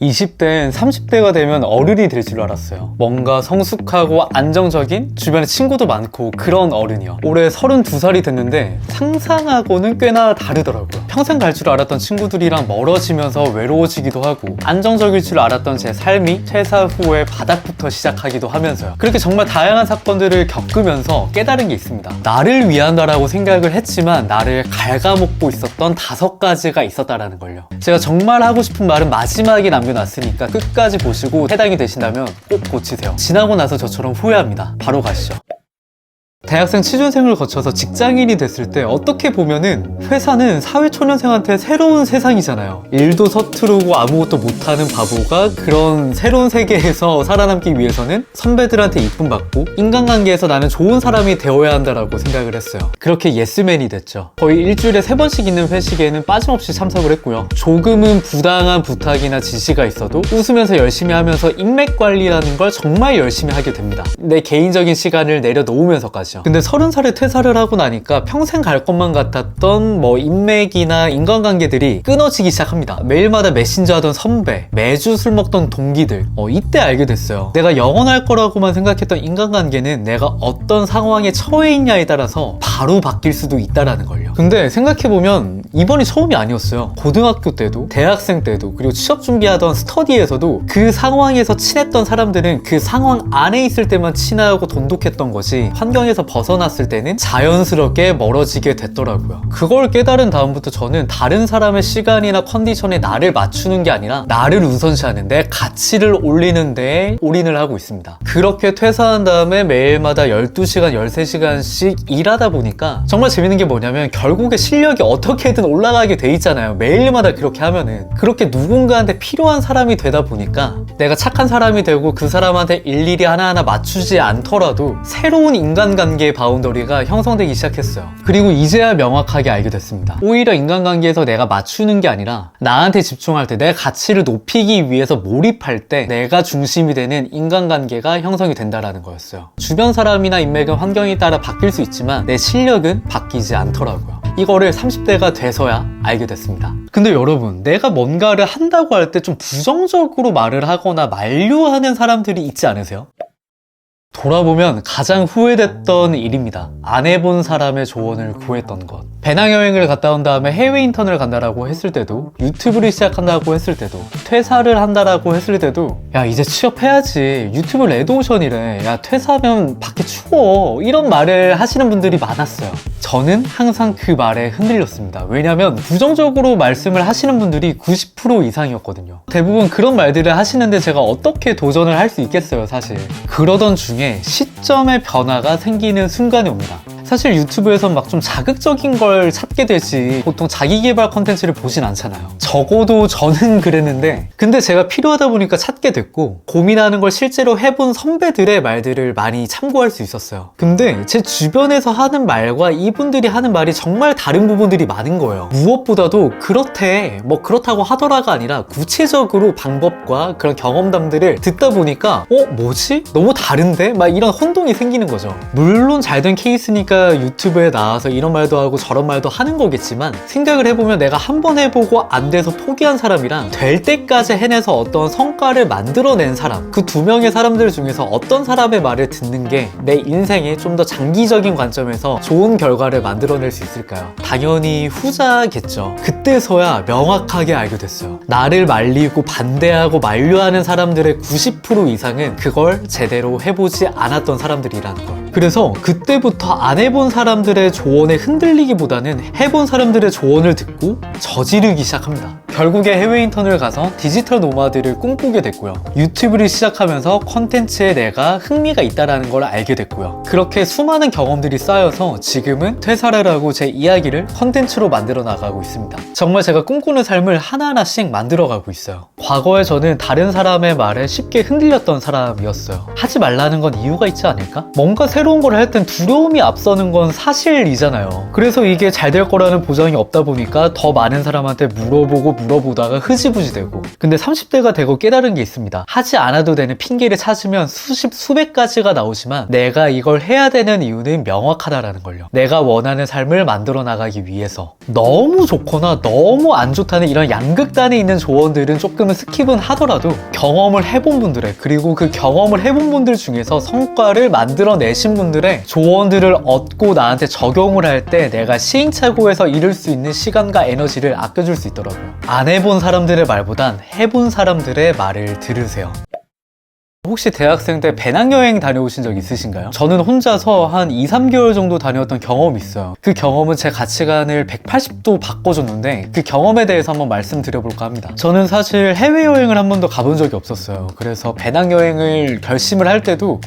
20대엔 30대가 되면 어른이 될 줄 알았어요. 뭔가 성숙하고 안정적인, 주변에 친구도 많고 그런 어른이요. 올해 32살이 됐는데 상상하고는 꽤나 다르더라고요. 평생 갈 줄 알았던 친구들이랑 멀어지면서 외로워지기도 하고, 안정적일 줄 알았던 제 삶이 퇴사 후에 바닥부터 시작하기도 하면서요. 그렇게 정말 다양한 사건들을 겪으면서 깨달은 게 있습니다. 나를 위한다라고 생각을 했지만 나를 갉아먹고 있었던 5가지가 있었다라는 걸요. 제가 정말 하고 싶은 말은 마지막에 남겨놨으니까 끝까지 보시고 해당이 되신다면 꼭 고치세요. 지나고 나서 저처럼 후회합니다. 바로 가시죠. 대학생 취준생을 거쳐서 직장인이 됐을 때 어떻게 보면은 회사는 사회초년생한테 새로운 세상이잖아요. 일도 서투르고 아무것도 못하는 바보가 그런 새로운 세계에서 살아남기 위해서는 선배들한테 이쁨 받고 인간관계에서 나는 좋은 사람이 되어야 한다라고 생각을 했어요. 그렇게 예스맨이 됐죠. 거의 일주일에 3번씩 있는 회식에는 빠짐없이 참석을 했고요. 조금은 부당한 부탁이나 지시가 있어도 웃으면서 열심히 하면서 인맥 관리라는 걸 정말 열심히 하게 됩니다. 내 개인적인 시간을 내려놓으면서까지. 근데 30살에 퇴사를 하고 나니까 평생 갈 것만 같았던 인맥이나 인간관계들이 끊어지기 시작합니다. 매일마다 메신저 하던 선배, 매주 술 먹던 동기들, 이때 알게 됐어요. 내가 영원할 거라고만 생각했던 인간관계는 내가 어떤 상황에 처해 있냐에 따라서 바로 바뀔 수도 있다라는 걸요. 근데 생각해보면 이번이 처음이 아니었어요. 고등학교 때도, 대학생 때도, 그리고 취업 준비하던 스터디에서도 그 상황에서 친했던 사람들은 그 상황 안에 있을 때만 친하고 돈독했던 것이 환경에서 벗어났을 때는 자연스럽게 멀어지게 됐더라고요. 그걸 깨달은 다음부터 저는 다른 사람의 시간이나 컨디션에 나를 맞추는 게 아니라 나를 우선시하는 내 가치를 올리는 데에 올인을 하고 있습니다. 그렇게 퇴사한 다음에 매일마다 12시간, 13시간씩 일하다 보니까 정말 재밌는 게 뭐냐면 결국에 실력이 어떻게든 올라가게 돼 있잖아요. 매일마다 그렇게 하면은. 그렇게 누군가한테 필요한 사람이 되다 보니까 내가 착한 사람이 되고 그 사람한테 일일이 하나하나 맞추지 않더라도 새로운 인간관계의 바운더리가 형성되기 시작했어요. 그리고 이제야 명확하게 알게 됐습니다. 오히려 인간관계에서 내가 맞추는 게 아니라 나한테 집중할 때, 내 가치를 높이기 위해서 몰입할 때 내가 중심이 되는 인간관계가 형성이 된다는 거였어요. 주변 사람이나 인맥은 환경에 따라 바뀔 수 있지만 내 실력은 바뀌지 않더라고요. 이거를 30대가 돼서야 알게 됐습니다. 근데 여러분, 내가 뭔가를 한다고 할 때 좀 부정적으로 말을 하거나 만류하는 사람들이 있지 않으세요? 돌아보면 가장 후회됐던 일입니다. 안 해본 사람의 조언을 구했던 것. 배낭여행을 갔다 온 다음에 해외 인턴을 간다라고 했을 때도, 유튜브를 시작한다고 했을 때도, 퇴사를 한다라고 했을 때도, 야 이제 취업해야지, 유튜브 레드오션이래, 야 퇴사하면 밖에 추워, 이런 말을 하시는 분들이 많았어요. 저는 항상 그 말에 흔들렸습니다. 왜냐면 부정적으로 말씀을 하시는 분들이 90% 이상이었거든요. 대부분 그런 말들을 하시는데 제가 어떻게 도전을 할 수 있겠어요, 사실. 그러던 중에 시점의 변화가 생기는 순간이 옵니다. 사실 유튜브에서 막 좀 자극적인 걸 찾게 되지 보통 자기개발 컨텐츠를 보진 않잖아요. 적어도 저는 그랬는데, 근데 제가 필요하다 보니까 찾게 됐고, 고민하는 걸 실제로 해본 선배들의 말들을 많이 참고할 수 있었어요. 근데 제 주변에서 하는 말과 이분들이 하는 말이 정말 다른 부분들이 많은 거예요. 무엇보다도 그렇대, 그렇다고 하더라가 아니라 구체적으로 방법과 그런 경험담들을 듣다 보니까 뭐지? 너무 다른데? 막 이런 혼동이 생기는 거죠. 물론 잘된 케이스니까 유튜브에 나와서 이런 말도 하고 저런 말도 하는 거겠지만, 생각을 해보면 내가 한 번 해보고 안 돼서 포기한 사람이랑 될 때까지 해내서 어떤 성과를 만들어낸 사람, 그 2명의 사람들 중에서 어떤 사람의 말을 듣는 게 내 인생에 좀 더 장기적인 관점에서 좋은 결과를 만들어낼 수 있을까요? 당연히 후자겠죠. 그때서야 명확하게 알게 됐어요. 나를 말리고 반대하고 만류하는 사람들의 90% 이상은 그걸 제대로 해보지 않았던 사람들이라는 걸. 그래서 그때부터 안 해본 사람들의 조언에 흔들리기보다는 해본 사람들의 조언을 듣고 저지르기 시작합니다. 결국에 해외 인턴을 가서 디지털 노마드를 꿈꾸게 됐고요. 유튜브를 시작하면서 컨텐츠에 내가 흥미가 있다는 걸 알게 됐고요. 그렇게 수많은 경험들이 쌓여서 지금은 퇴사를 하고 제 이야기를 컨텐츠로 만들어 나가고 있습니다. 정말 제가 꿈꾸는 삶을 하나하나씩 만들어가고 있어요. 과거에 저는 다른 사람의 말에 쉽게 흔들렸던 사람이었어요. 하지 말라는 건 이유가 있지 않을까? 뭔가 새로운 걸 할 땐 두려움이 앞서는 건 사실이잖아요. 그래서 이게 잘 될 거라는 보장이 없다 보니까 더 많은 사람한테 물어보고 물어보다가 흐지부지 되고. 근데 30대가 되고 깨달은 게 있습니다. 하지 않아도 되는 핑계를 찾으면 수백 가지가 나오지만 내가 이걸 해야 되는 이유는 명확하다라는 걸요. 내가 원하는 삶을 만들어 나가기 위해서. 너무 좋거나 너무 안 좋다는 이런 양극단에 있는 조언들은 조금은 스킵은 하더라도 경험을 해본 분들의, 그리고 그 경험을 해본 분들 중에서 성과를 만들어내신 분들의 조언들을 얻고 나한테 적용을 할 때 내가 시행착오에서 잃을 수 있는 시간과 에너지를 아껴줄 수 있더라고요. 안 해본 사람들의 말보단 해본 사람들의 말을 들으세요. 혹시 대학생 때 배낭여행 다녀오신 적 있으신가요? 저는 혼자서 한 2-3개월 정도 다녀왔던 경험이 있어요. 그 경험은 제 가치관을 180도 바꿔줬는데 그 경험에 대해서 한번 말씀드려볼까 합니다. 저는 사실 해외여행을 한 번도 가본 적이 없었어요. 그래서 배낭여행을 결심을 할 때도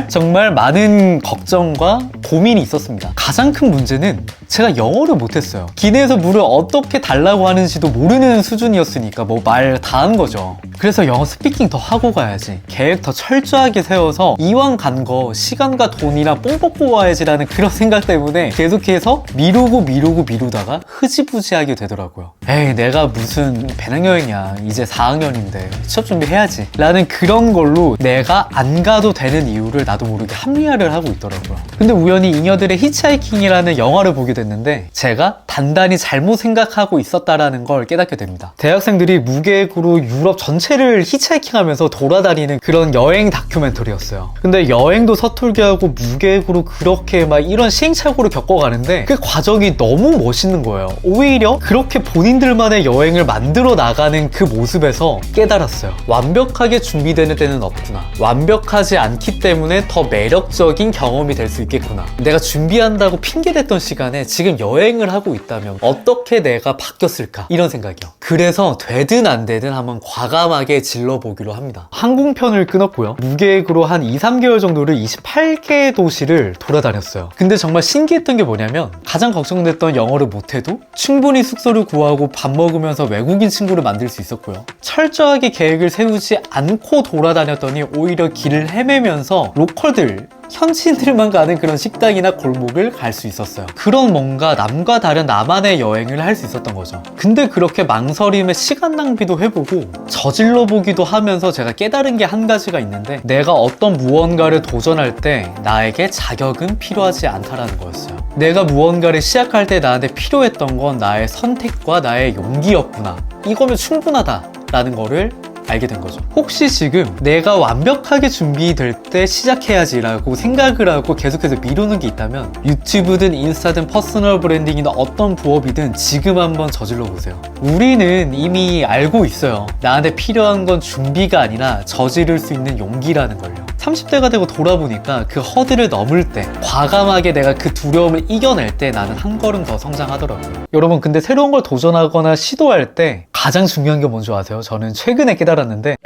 정말 많은 걱정과 고민이 있었습니다. 가장 큰 문제는 제가 영어를 못했어요. 기내에서 물을 어떻게 달라고 하는지도 모르는 수준이었으니까 뭐 말 다 한 거죠. 그래서 영어 스피킹 더 하고 가야지, 계획 더 철저하게 세워서 이왕 간 거 시간과 돈이랑 뽕 뽑고 와야지라는 그런 생각 때문에 계속해서 미루다가 흐지부지하게 되더라고요. 에이, 내가 무슨 배낭여행이야, 이제 4학년인데 취업 준비해야지 라는 그런 걸로 내가 안 가도 되는 이유를 나도 모르게 합리화를 하고 있더라고요. 근데 우연히 잉여들의 히치하이킹이라는 영화를 보게 됐는데 제가 단단히 잘못 생각하고 있었다라는 걸 깨닫게 됩니다. 대학생들이 무계획으로 유럽 전체를 히치하이킹하면서 돌아다니는 그런 여행 다큐멘터리였어요. 근데 여행도 서툴게 하고 무계획으로 그렇게 막 이런 시행착오를 겪어가는데 그 과정이 너무 멋있는 거예요. 오히려 그렇게 본인들만의 여행을 만들어 나가는 그 모습에서 깨달았어요. 완벽하게 준비되는 때는 없구나. 완벽하지 않기 때문에 더 매력적인 경험이 될 수 있겠구나. 내가 준비한다고 핑계댔던 시간에 지금 여행을 하고 있다면 어떻게 내가 바뀌었을까? 이런 생각이요. 그래서 되든 안 되든 한번 과감하게 질러보기로 합니다. 항공편을 끊었고요. 무계획으로 한 2-3개월 정도를 28개 도시를 돌아다녔어요. 근데 정말 신기했던 게 뭐냐면 가장 걱정됐던 영어를 못해도 충분히 숙소를 구하고 밥 먹으면서 외국인 친구를 만들 수 있었고요. 철저하게 계획을 세우지 않고 돌아다녔더니 오히려 길을 헤매면서 로컬들, 현지인들만 가는 그런 식당이나 골목을 갈 수 있었어요. 그런 뭔가 남과 다른 나만의 여행을 할 수 있었던 거죠. 근데 그렇게 망설임에 시간 낭비도 해보고 저질러 보기도 하면서 제가 깨달은 게 한 가지가 있는데, 내가 어떤 무언가를 도전할 때 나에게 자격은 필요하지 않다라는 거였어요. 내가 무언가를 시작할 때 나한테 필요했던 건 나의 선택과 나의 용기였구나. 이거면 충분하다라는 거를 알게 된 거죠. 혹시 지금 내가 완벽하게 준비될 때 시작해야지 라고 생각을 하고 계속해서 미루는 게 있다면 유튜브든 인스타든 퍼스널 브랜딩이나 어떤 부업이든 지금 한번 저질러 보세요. 우리는 이미 알고 있어요. 나한테 필요한 건 준비가 아니라 저지를 수 있는 용기라는 걸요. 30대가 되고 돌아보니까 그 허들을 넘을 때, 과감하게 내가 그 두려움을 이겨낼 때 나는 한 걸음 더 성장하더라고요. 여러분, 근데 새로운 걸 도전하거나 시도할 때 가장 중요한 게 뭔지 아세요? 저는 최근에 깨달았는데,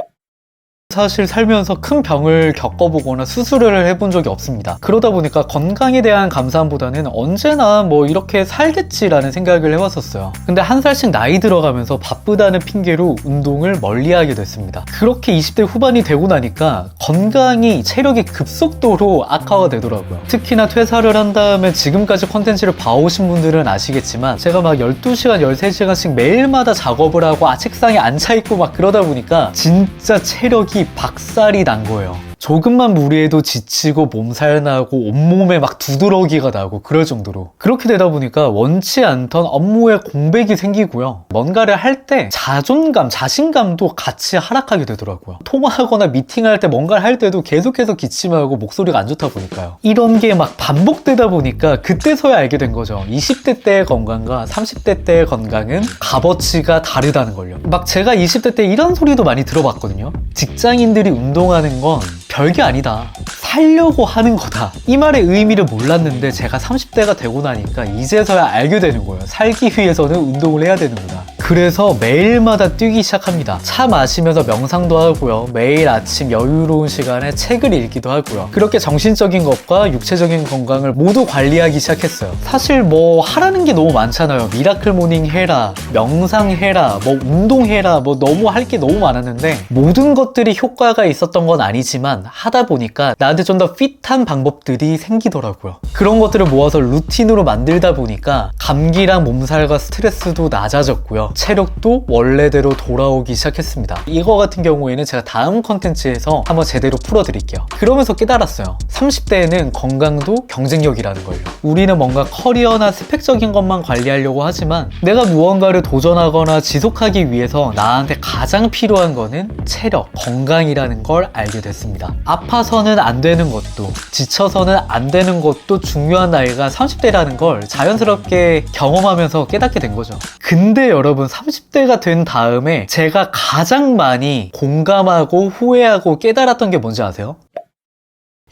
사실 살면서 큰 병을 겪어보거나 수술을 해본 적이 없습니다. 그러다 보니까 건강에 대한 감사함보다는 언제나 뭐 이렇게 살겠지라는 생각을 해왔었어요. 근데 한 살씩 나이 들어가면서 바쁘다는 핑계로 운동을 멀리하게 됐습니다. 그렇게 20대 후반이 되고 나니까 건강이, 체력이 급속도로 악화가 되더라고요. 특히나 퇴사를 한 다음에 지금까지 컨텐츠를 봐오신 분들은 아시겠지만 제가 막 12시간, 13시간씩 매일마다 작업을 하고 책상에 앉아있고 막 그러다 보니까 진짜 체력이 박살이 난 거예요. 조금만 무리해도 지치고 몸살 나고 온몸에 막 두드러기가 나고 그럴 정도로. 그렇게 되다 보니까 원치 않던 업무에 공백이 생기고요. 뭔가를 할 때 자존감, 자신감도 같이 하락하게 되더라고요. 통화하거나 미팅할 때 뭔가를 할 때도 계속해서 기침하고 목소리가 안 좋다 보니까요. 이런 게 막 반복되다 보니까 그때서야 알게 된 거죠. 20대 때의 건강과 30대 때의 건강은 값어치가 다르다는 걸요. 막 제가 20대 때 이런 소리도 많이 들어봤거든요. 직장인들이 운동하는 건 별게 아니다. 살려고 하는 거다. 이 말의 의미를 몰랐는데 제가 30대가 되고 나니까 이제서야 알게 되는 거예요. 살기 위해서는 운동을 해야 되는구나. 그래서 매일마다 뛰기 시작합니다. 차 마시면서 명상도 하고요. 매일 아침 여유로운 시간에 책을 읽기도 하고요. 그렇게 정신적인 것과 육체적인 건강을 모두 관리하기 시작했어요. 사실 뭐 하라는 게 너무 많잖아요. 미라클 모닝 해라, 명상해라, 뭐 운동해라, 뭐 너무 할 게 너무 많았는데 모든 것들이 효과가 있었던 건 아니지만 하다 보니까 나한테 좀 더 핏한 방법들이 생기더라고요. 그런 것들을 모아서 루틴으로 만들다 보니까 감기랑 몸살과 스트레스도 낮아졌고요. 체력도 원래대로 돌아오기 시작했습니다. 이거 같은 경우에는 제가 다음 컨텐츠에서 한번 제대로 풀어드릴게요. 그러면서 깨달았어요. 30대에는 건강도 경쟁력이라는 걸요. 우리는 뭔가 커리어나 스펙적인 것만 관리하려고 하지만 내가 무언가를 도전하거나 지속하기 위해서 나한테 가장 필요한 거는 체력, 건강이라는 걸 알게 됐습니다. 아파서는 안 되는 것도, 지쳐서는 안 되는 것도 중요한 나이가 30대라는 걸 자연스럽게 경험하면서 깨닫게 된 거죠. 근데 여러분, 30대가 된 다음에 제가 가장 많이 공감하고 후회하고 깨달았던 게 뭔지 아세요?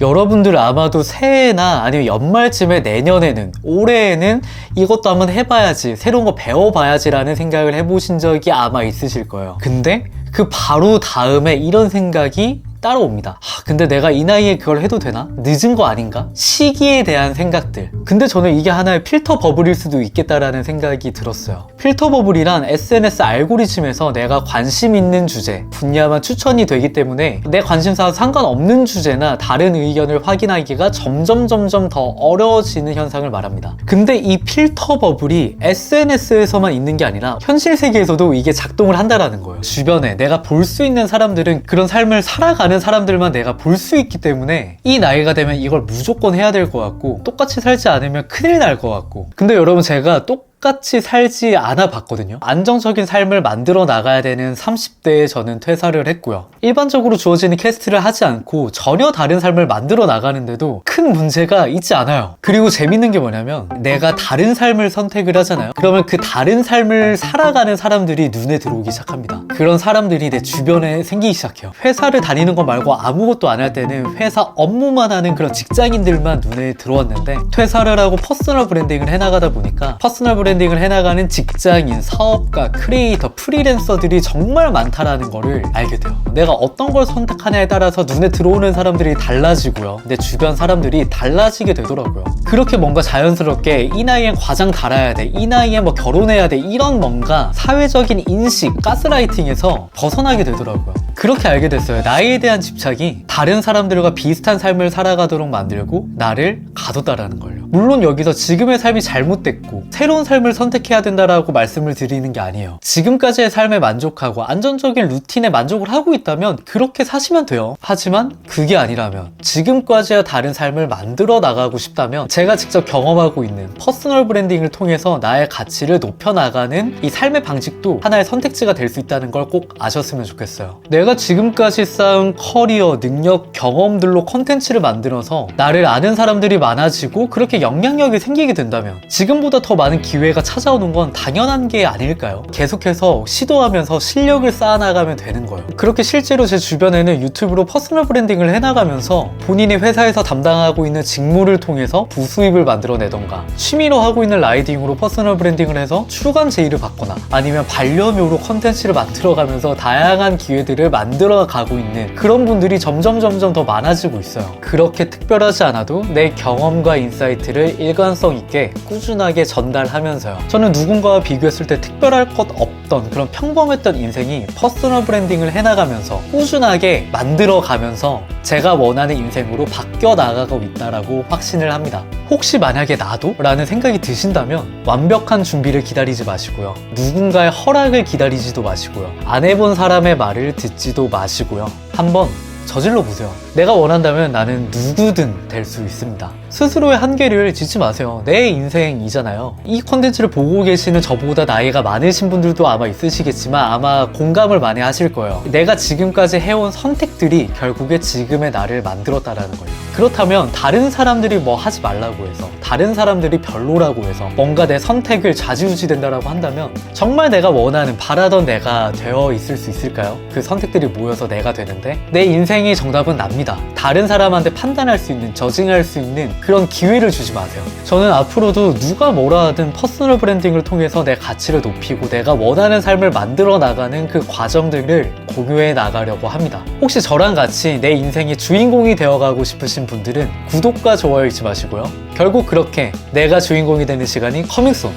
여러분들 아마도 새해나 아니면 연말쯤에 내년에는, 올해에는 이것도 한번 해봐야지, 새로운 거 배워봐야지 라는 생각을 해보신 적이 아마 있으실 거예요. 근데 그 바로 다음에 이런 생각이 따라옵니다. 근데 내가 이 나이에 그걸 해도 되나? 늦은 거 아닌가? 시기에 대한 생각들. 근데 저는 이게 하나의 필터 버블일 수도 있겠다라는 생각이 들었어요. 필터 버블이란 SNS 알고리즘에서 내가 관심 있는 주제, 분야만 추천이 되기 때문에 내 관심사와 상관없는 주제나 다른 의견을 확인하기가 점점 더 어려워지는 현상을 말합니다. 근데 이 필터 버블이 SNS에서만 있는 게 아니라 현실 세계에서도 이게 작동을 한다라는 거예요. 주변에 내가 볼 수 있는 사람들은 그런 삶을 살아가는 사람들만 내가 볼 수 있기 때문에 이 나이가 되면 이걸 무조건 해야 될 것 같고, 똑같이 살지 않으면 큰일 날 것 같고. 근데 여러분, 제가 똑같이 살지 않아 봤거든요. 안정적인 삶을 만들어 나가야 되는 30대에 저는 퇴사를 했고요. 일반적으로 주어지는 퀘스트를 하지 않고 전혀 다른 삶을 만들어 나가는데도 큰 문제가 있지 않아요. 그리고 재밌는 게 뭐냐면, 내가 다른 삶을 선택을 하잖아요. 그러면 그 다른 삶을 살아가는 사람들이 눈에 들어오기 시작합니다. 그런 사람들이 내 주변에 생기기 시작해요. 회사를 다니는 거 말고 아무것도 안 할 때는 회사 업무만 하는 그런 직장인들만 눈에 들어왔는데, 퇴사를 하고 퍼스널 브랜딩을 해나가다 보니까 퍼스널 브랜딩을 해나가는 직장인, 사업가, 크리에이터, 프리랜서들이 정말 많다라는 거를 알게 돼요. 내가 어떤 걸 선택하냐에 따라서 눈에 들어오는 사람들이 달라지고요. 내 주변 사람들이 달라지게 되더라고요. 그렇게 뭔가 자연스럽게 이 나이엔 과장 달아야 돼, 이 나이에 뭐 결혼해야 돼, 이런 뭔가 사회적인 인식, 가스라이팅에서 벗어나게 되더라고요. 그렇게 알게 됐어요. 나이에 대한 집착이 다른 사람들과 비슷한 삶을 살아가도록 만들고 나를 가뒀다라는 걸요. 물론 여기서 지금의 삶이 잘못됐고 새로운 삶을 선택해야 된다라고 말씀을 드리는 게 아니에요. 지금까지의 삶에 만족하고 안정적인 루틴에 만족을 하고 있다면 그렇게 사시면 돼요. 하지만 그게 아니라면, 지금까지와 다른 삶을 만들어 나가고 싶다면, 제가 직접 경험하고 있는 퍼스널 브랜딩을 통해서 나의 가치를 높여나가는 이 삶의 방식도 하나의 선택지가 될 수 있다는 걸 꼭 아셨으면 좋겠어요. 내가 지금까지 쌓은 커리어, 능력, 경험들로 컨텐츠를 만들어서 나를 아는 사람들이 많아지고 그렇게 영향력이 생기게 된다면 지금보다 더 많은 기회가 찾아오는 건 당연한 게 아닐까요? 계속해서 시도하면서 실력을 쌓아나가면 되는 거예요. 그렇게 실제로 제 주변에는 유튜브로 퍼스널 브랜딩을 해나가면서 본인이 회사에서 담당하고 있는 직무를 통해서 부수입을 만들어내던가, 취미로 하고 있는 라이딩으로 퍼스널 브랜딩을 해서 출간 제의를 받거나, 아니면 반려묘로 컨텐츠를 만들어가면서 다양한 기회들을 만들어가고 있는 그런 분들이 점점 더 많아지고 있어요. 그렇게 특별하지 않아도 내 경험과 인사이트를 일관성 있게 꾸준하게 전달하면서요. 저는 누군가와 비교했을 때 특별할 것 없던 그런 평범했던 인생이 퍼스널 브랜딩을 해나가면서 꾸준하게 만들어가면서 제가 원하는 인생으로 바뀌어 나가고 있다라고 확신을 합니다. 혹시 만약에 나도? 라는 생각이 드신다면 완벽한 준비를 기다리지 마시고요. 누군가의 허락을 기다리지도 마시고요. 안 해본 사람의 말을 듣지도 마시고요. 한번 저질러 보세요. 내가 원한다면 나는 누구든 될 수 있습니다. 스스로의 한계를 짓지 마세요. 내 인생이잖아요. 이 컨텐츠를 보고 계시는 저보다 나이가 많으신 분들도 아마 있으시겠지만 아마 공감을 많이 하실 거예요. 내가 지금까지 해온 선택들이 결국에 지금의 나를 만들었다라는 거예요. 그렇다면 다른 사람들이 뭐 하지 말라고 해서, 다른 사람들이 별로라고 해서 뭔가 내 선택을 좌지우지 된다라고 한다면 정말 내가 원하는, 바라던 내가 되어 있을 수 있을까요? 그 선택들이 모여서 내가 되는데 내 인생의 정답은 납니다. 다른 사람한테 판단할 수 있는, 저징할 수 있는 그런 기회를 주지 마세요. 저는 앞으로도 누가 뭐라 하든 퍼스널 브랜딩을 통해서 내 가치를 높이고 내가 원하는 삶을 만들어 나가는 그 과정들을 공유해 나가려고 합니다. 혹시 저랑 같이 내 인생의 주인공이 되어가고 싶으신 분들은 구독과 좋아요 잊지 마시고요. 결국 그렇게 내가 주인공이 되는 시간이 커밍순